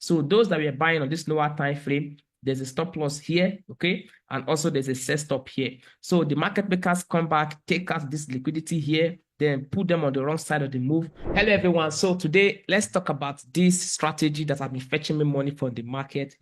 So those that were buying on this lower time frame, there's a stop loss here, okay? And also there's a set stop here. So the market makers come back, take out this liquidity here, then put them on the wrong side of the move. Hello, everyone. So today, let's talk about this strategy that has been fetching me money from the market.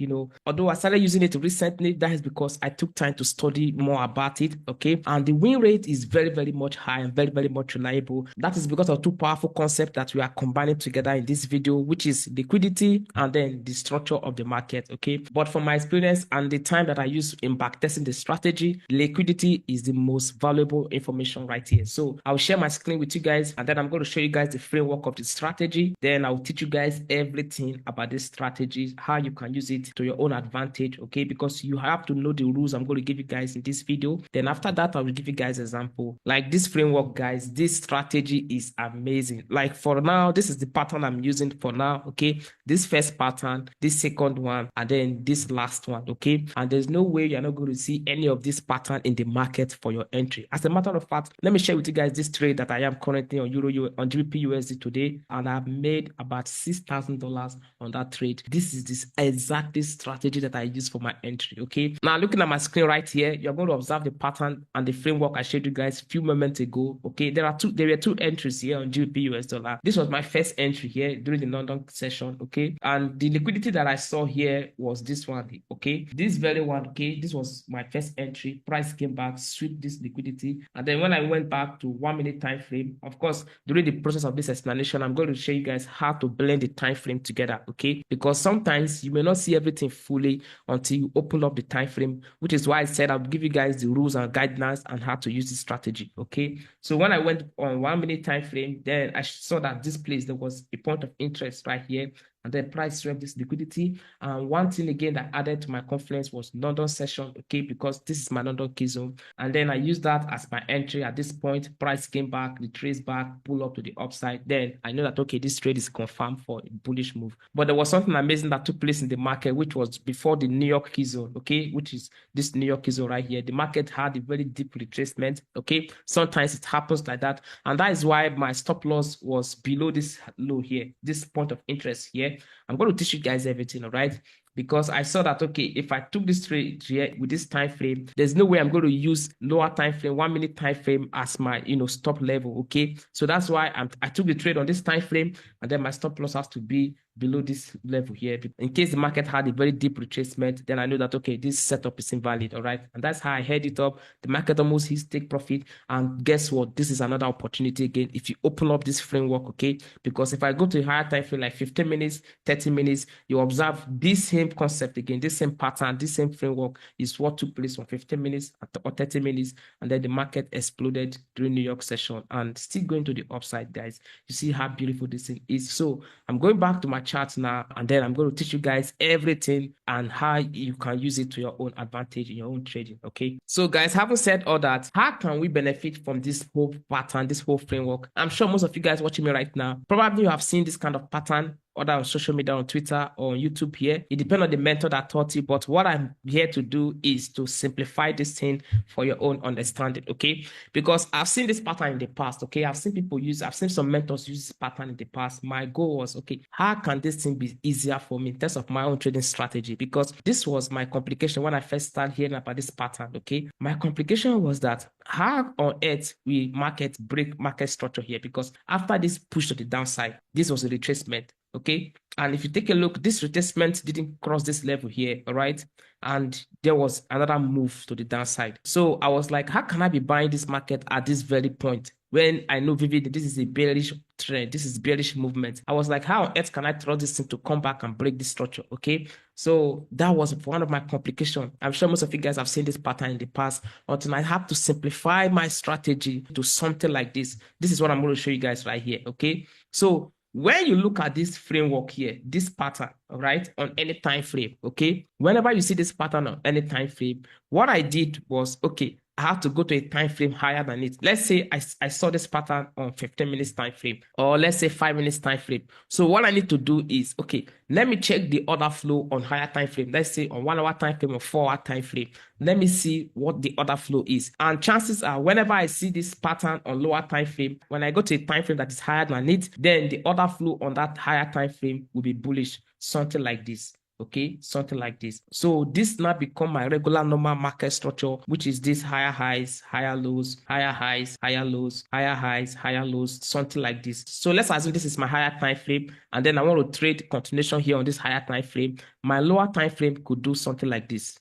Although I started using it recently, that is because I took time to study more about it, okay? And the win rate is very, very much high and very, very much reliable. That is because of two powerful concepts that we are combining together in this video, which is liquidity and then the structure of the market, okay? But from my experience and the time that I use in backtesting the strategy, liquidity is the most valuable information right here. So I'll share my screen with you guys, and then I'm going to show you guys the framework of the strategy. Then I'll teach you guys everything about this strategy, how you can use it to your own advantage, okay? Because you have to know the rules I'm going to give you guys in this video. Then after that, I will give you guys an example. Like this framework, guys, this strategy is amazing. Like for now, this is the pattern I'm using for now, okay? This first pattern, this second one, and then this last one, okay? And there's no way you're not going to see any of this pattern in the market for your entry. As a matter of fact, let me share with you guys this trade that I am currently on on GBP USD today, and I've made about $6,000 on that trade. This is this exactly strategy that I use for my entry, okay? Now looking at my screen right here, you're going to observe the pattern and the framework I showed you guys a few moments ago, okay? There were two entries here on GBP US dollar. This was my first entry here during the London session, okay? And the liquidity that I saw here was this one, okay? This very one, okay? This was my first entry. Price came back, swept this liquidity, and then when I went back to 1 minute time frame, of course, during the process of this explanation, I'm going to show you guys how to blend the time frame together, okay? Because sometimes you may not see everything fully until you open up the time frame, which is why I said I'll give you guys the rules and guidelines and how to use this strategy, okay? So when I went on 1 minute time frame, then I saw that this place, there was a point of interest right here, and then price swept this liquidity. And one thing again that added to my confidence was London session, okay, because this is my London key zone. And then I used that as my entry. At this point, price came back, retraced back, pull up to the upside. Then I know that, okay, this trade is confirmed for a bullish move. But there was something amazing that took place in the market, which was before the New York key zone, okay, which is this New York key zone right here. The market had a very deep retracement, okay. Sometimes it happens like that. And that is why my stop loss was below this low here, this point of interest here. I'm going to teach you guys everything, all right? Because I saw that, okay, if I took this trade here with this time frame, there's no way I'm going to use lower time frame, 1 minute time frame as my, stop level, okay? So that's why I took the trade on this time frame, and then my stop loss has to be below this level here. In case the market had a very deep retracement, then I know that, okay, this setup is invalid, all right? And that's how I head it up. The market almost hits take profit. And guess what? This is another opportunity again if you open up this framework, okay? Because if I go to a higher time frame, like 15 minutes, 30 minutes, you observe this same concept again, this same pattern, this same framework is what took place from 15 minutes or 30 minutes. And then the market exploded during New York session and still going to the upside, guys. You see how beautiful this thing is. So I'm going back to my chart now, and then I'm going to teach you guys everything and how you can use it to your own advantage in your own trading, okay? So guys, having said all that, how can we benefit from this whole pattern, this whole framework? I'm sure most of you guys watching me right now, probably you have seen this kind of pattern other on social media, on Twitter or on YouTube here. It depends on the mentor that taught you, but what I'm here to do is to simplify this thing for your own understanding, okay? Because I've seen this pattern in the past, okay? I've seen some mentors use this pattern in the past. My goal was, okay, how can this thing be easier for me in terms of my own trading strategy? Because this was my complication when I first started hearing about this pattern, okay? My complication was that how on earth we break market structure here? Because after this push to the downside, this was a retracement, okay? And if you take a look, this retracement didn't cross this level here, all right? And there was another move to the downside. So I was like, how can I be buying this market at this very point when I know vividly this is a bearish trend, this is bearish movement? I was like, how on earth can I trust this thing to come back and break this structure, okay? So that was one of my complications. I'm sure most of you guys have seen this pattern in the past, until I have to simplify my strategy to something like this. This is what I'm going to show you guys right here, okay? So when you look at this framework here, this pattern, all right, on any time frame, okay, whenever you see this pattern on any time frame, what I did was, okay, I have to go to a time frame higher than it. Let's say I saw this pattern on 15 minutes time frame, or let's say 5 minutes time frame. So what I need to do is, okay, let me check the other flow on higher time frame. Let's say on 1 hour time frame or 4 hour time frame. Let me see what the other flow is. And chances are, whenever I see this pattern on lower time frame, when I go to a time frame that is higher than it, then the other flow on that higher time frame will be bullish. something like this. Okay, something like this. So this now become my regular normal market structure, which is this higher highs, higher lows, higher highs, higher lows, higher highs, higher lows, something like this. So let's assume this is my higher time frame, and then I want to trade continuation here on this higher time frame. My lower time frame could do something like this,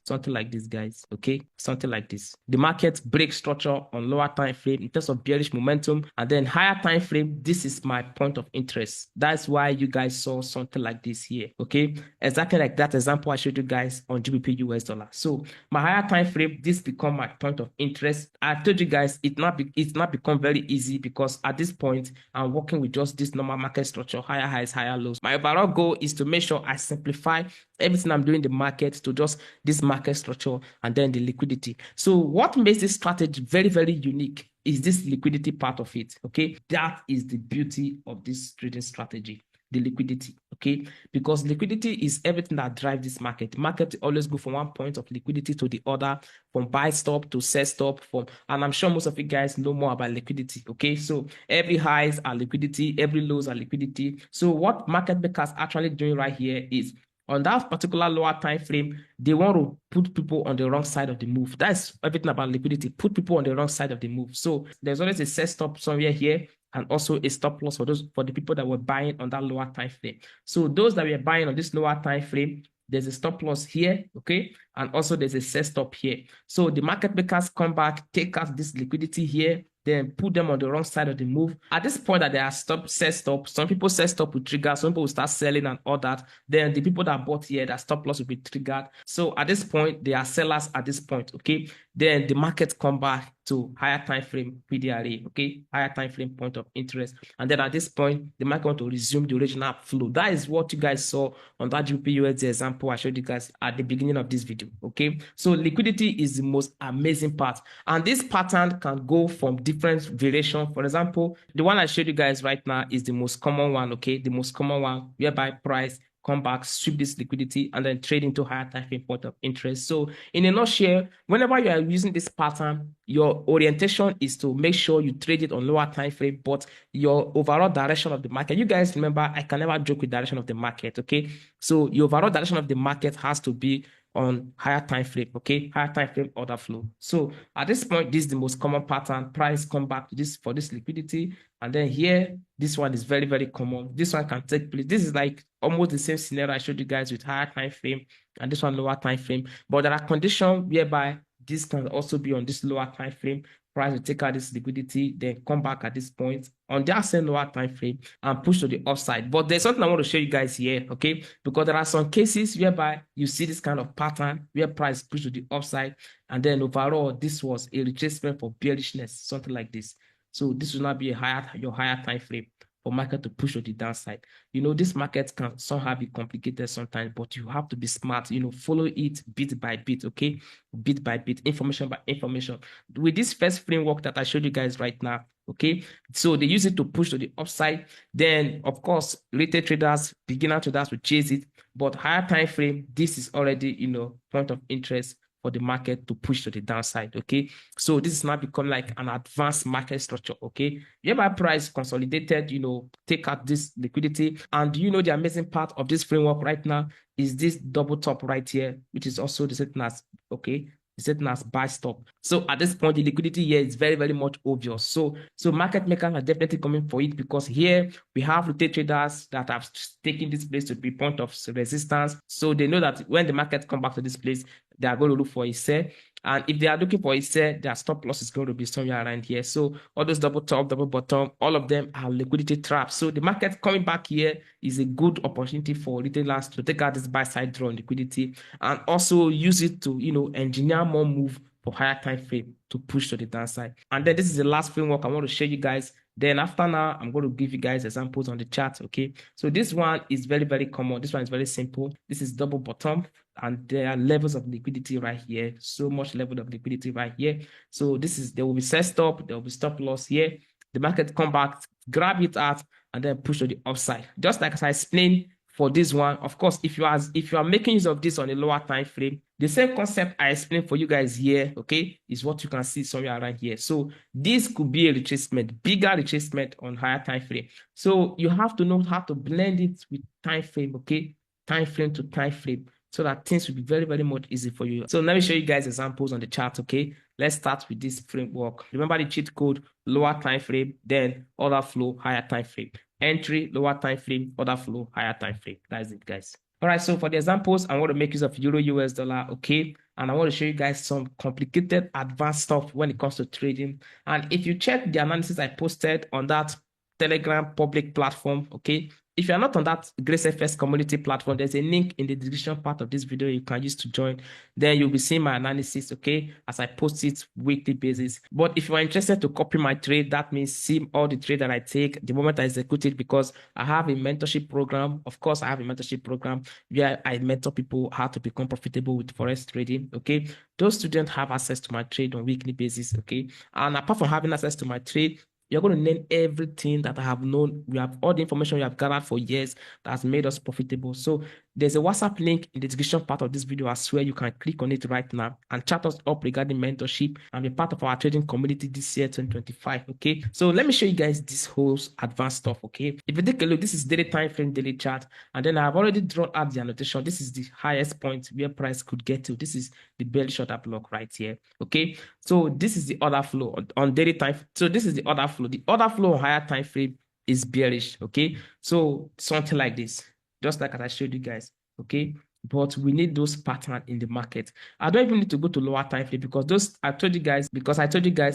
guys. Okay, something like this. The market breaks structure on lower time frame in terms of bearish momentum, and then higher time frame, this is my point of interest. That's why you guys saw something like this here. Okay, exactly like that example I showed you guys on GBP US dollar. So my higher time frame, this become my point of interest. I told you guys it's not become very easy because at this point I'm working with just this normal market structure, higher highs, higher lows. My overall goal is to make sure I simplify everything I'm doing in the market to just this market structure and then the liquidity. So what makes this strategy very, very unique is this liquidity part of it. Okay, that is the beauty of this trading strategy, the liquidity. Okay, because liquidity is everything that drives this market. The market always go from one point of liquidity to the other, from buy stop to sell stop, and I'm sure most of you guys know more about liquidity. Okay, so every highs are liquidity, every lows are liquidity. So what market makers actually doing right here is on that particular lower time frame, they want to put people on the wrong side of the move. That's everything about liquidity. Put people on the wrong side of the move. So there's always a set stop somewhere here, and also a stop loss for the people that were buying on that lower time frame. So those that were buying on this lower time frame, there's a stop loss here, okay, and also there's a set stop here. So the market makers come back, take out this liquidity here, then put them on the wrong side of the move. At this point that they are set stop, some people set stop will trigger, some people will start selling and all that. Then the people that bought here, that stop loss will be triggered. So at this point, they are sellers at this point, okay? Then the market come back to higher time frame PDRA, okay? Higher time frame point of interest. And then at this point, the market want to resume the original flow. That is what you guys saw on that GPUSD example I showed you guys at the beginning of this video, okay? So liquidity is the most amazing part. And this pattern can go from different variation. For example, the one I showed you guys right now is the most common one, okay? The most common one, whereby price come back, sweep this liquidity, and then trade into higher time frame point of interest. So in a nutshell, whenever you are using this pattern, your orientation is to make sure you trade it on lower time frame, but your overall direction of the market, you guys remember, I can never joke with direction of the market, okay? So your overall direction of the market has to be on higher time frame, okay? Higher time frame order flow. So at this point, this is the most common pattern. Price come back to this for this liquidity. And then here, this one is very, very common. This one can take place. This is like almost the same scenario I showed you guys with higher time frame and this one lower time frame. But there are conditions whereby this can also be on this lower time frame. Price will take out this liquidity, then come back at this point on that same lower time frame and push to the upside. But there's something I want to show you guys here, okay? Because there are some cases whereby you see this kind of pattern where price push to the upside, and then overall this was a retracement for bearishness, something like this. So this will not be your higher time frame for market to push to the downside. You know, this market can somehow be complicated sometimes, but you have to be smart, you know, follow it bit by bit, okay? Bit by bit, information by information. With this first framework that I showed you guys right now, okay? So they use it to push to the upside. Then, of course, retail traders, beginner traders will chase it, but higher time frame, this is already, you know, point of interest for the market to push to the downside, okay? So this is now become like an advanced market structure, okay? Whereby price consolidated, you know, take out this liquidity. And you know, the amazing part of this framework right now is this double top right here, which is also the same as, okay? Setting as buy stop. So at this point, the liquidity here is very, very much obvious. So market makers are definitely coming for it because here we have retail traders that have taken this place to be point of resistance. So they know that when the market come back to this place, they are going to look for a sell. And if they are looking for a sell, their stop loss is going to be somewhere around here. So all those double top, double bottom, all of them are liquidity traps. So the market coming back here is a good opportunity for retailers to take out this buy side draw on liquidity and also use it to, you know, engineer more move for higher time frame to push to the downside. And then this is the last framework I want to show you guys. Then after now, I'm going to give you guys examples on the chart, okay? So this one is very, very common. This one is very simple. This is double bottom, and there are levels of liquidity right here. So much level of liquidity right here. So this is, there will be set stop, there will be stop loss here. The market come back, grab it out, and then push to the upside. Just like as I explained for this one, of course, if you are making use of this on a lower time frame, the same concept I explained for you guys here, okay, is what you can see somewhere around here. So this could be a retracement, bigger retracement on higher time frame. So you have to know how to blend it with time frame, okay? time frame to time frame, so that things will be very, very much easy for you. So let me show you guys examples on the chart, okay? Let's start with this framework. Remember the cheat code, lower time frame, then order flow, higher time frame. Entry, lower time frame, order flow, higher time frame. That's it, guys. All right, so for the examples, I want to make use of Euro US dollar, okay? And I want to show you guys some complicated advanced stuff when it comes to trading. And if you check the analysis I posted on that Telegram public platform, okay? If you're not on that GraceFS community platform, there's a link in the description part of this video you can use to join. Then you'll be seeing my analysis, okay, as I post it weekly basis. But if you are interested to copy my trade, that means see all the trade that I take the moment I execute it, because I have a mentorship program. Of course, I have a mentorship program where I mentor people how to become profitable with forex trading, okay? Those students have access to my trade on weekly basis, okay? And apart from having access to my trade, you're going to learn everything that I have known. We have all the information we have gathered for years that has made us profitable. So there's a WhatsApp link in the description part of this video as well. You can click on it right now and chat us up regarding mentorship and be part of our trading community this year, 2025. Okay. So let me show you guys this whole advanced stuff. Okay. If you take a look, this is daily time frame, daily chart. And then I've already drawn out the annotation. This is the highest point where price could get to. This is the bearish order block right here. Okay. So this is the order flow on daily time. So this is the order flow. The order flow on higher time frame is bearish. Okay. So something like this, just like as I showed you guys. Okay. But we need those patterns in the market. I don't even need to go to lower time frame because I told you guys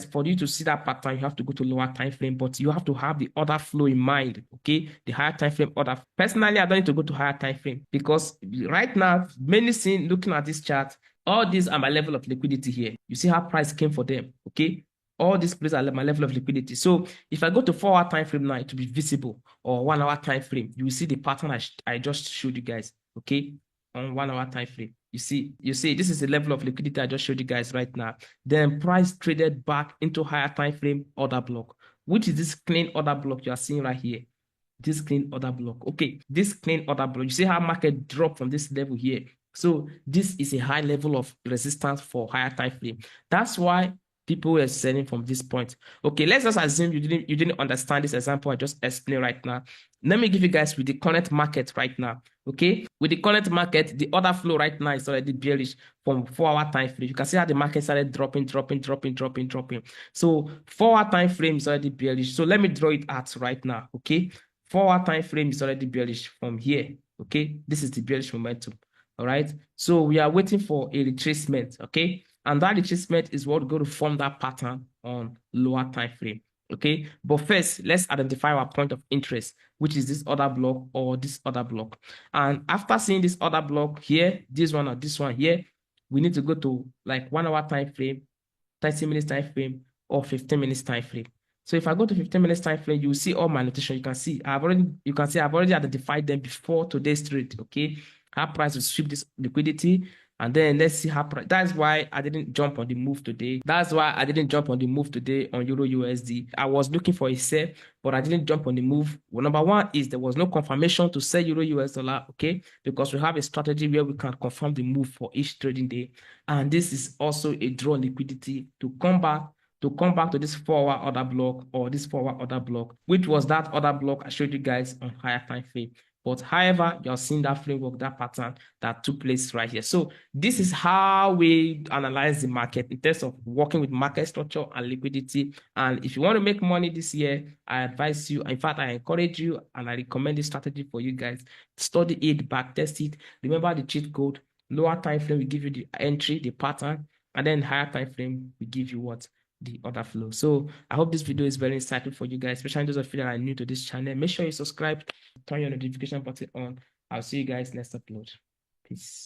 for you to see that pattern, you have to go to lower time frame, but you have to have the order flow in mind. Okay. The higher time frame order. Personally, I don't need to go to higher time frame because right now, mainly seen looking at this chart, all these are my level of liquidity here. You see how price came for them, okay? All these places are my level of liquidity. So if I go to 4-hour time frame now, it will be visible, or 1-hour time frame. You will see the pattern I just showed you guys, okay? On 1-hour time frame. You see, this is the level of liquidity I just showed you guys right now. Then price traded back into higher time frame order block, which is this clean order block you are seeing right here. This clean order block. Okay, this clean order block. You see how market dropped from this level here. So this is a high level of resistance for higher time frame. That's why people were selling from this point. Okay, let's just assume you didn't understand this example I just explained right now. Let me give you guys with the current market right now. Okay, with the current market, the order flow right now is already bearish from 4-hour time frame. You can see how the market started dropping. So 4-hour time frame is already bearish. So let me draw it out right now. Okay, 4-hour time frame is already bearish from here. Okay, this is the bearish momentum. All right, so we are waiting for a retracement. Okay, and that retracement is what going to form that pattern on lower time frame. Okay, but first let's identify our point of interest, which is this order block or this order block. And after seeing this order block here, this one or this one here, we need to go to like 1-hour time frame, 30 minutes time frame, or 15 minutes time frame. So if I go to 15 minutes time frame, you will see all my notation. You can see I've already identified them before today's trade. Okay, how price will sweep this liquidity, and then let's see how price. That's why I didn't jump on the move today. That's why I didn't jump on the move today on Euro USD. I was looking for a sell, but I didn't jump on the move. Well, number one is there was no confirmation to sell Euro US dollar, okay? Because we have a strategy where we can confirm the move for each trading day. And this is also a draw liquidity to come back to this 4-hour order block or this 4-hour order block, which was that order block I showed you guys on higher time frame. But however, you're seeing that framework, that pattern that took place right here. So this is how we analyze the market in terms of working with market structure and liquidity. And if you want to make money this year, I advise you, in fact, I encourage you and I recommend this strategy for you guys. Study it, back test it. Remember the cheat code. Lower time frame will give you the entry, the pattern, and then higher time frame will give you what? The order flow. So I hope this video is very insightful for you guys, especially those of you that are new to this channel. Make sure you subscribe, turn your notification button on. I'll see you guys next upload. Peace.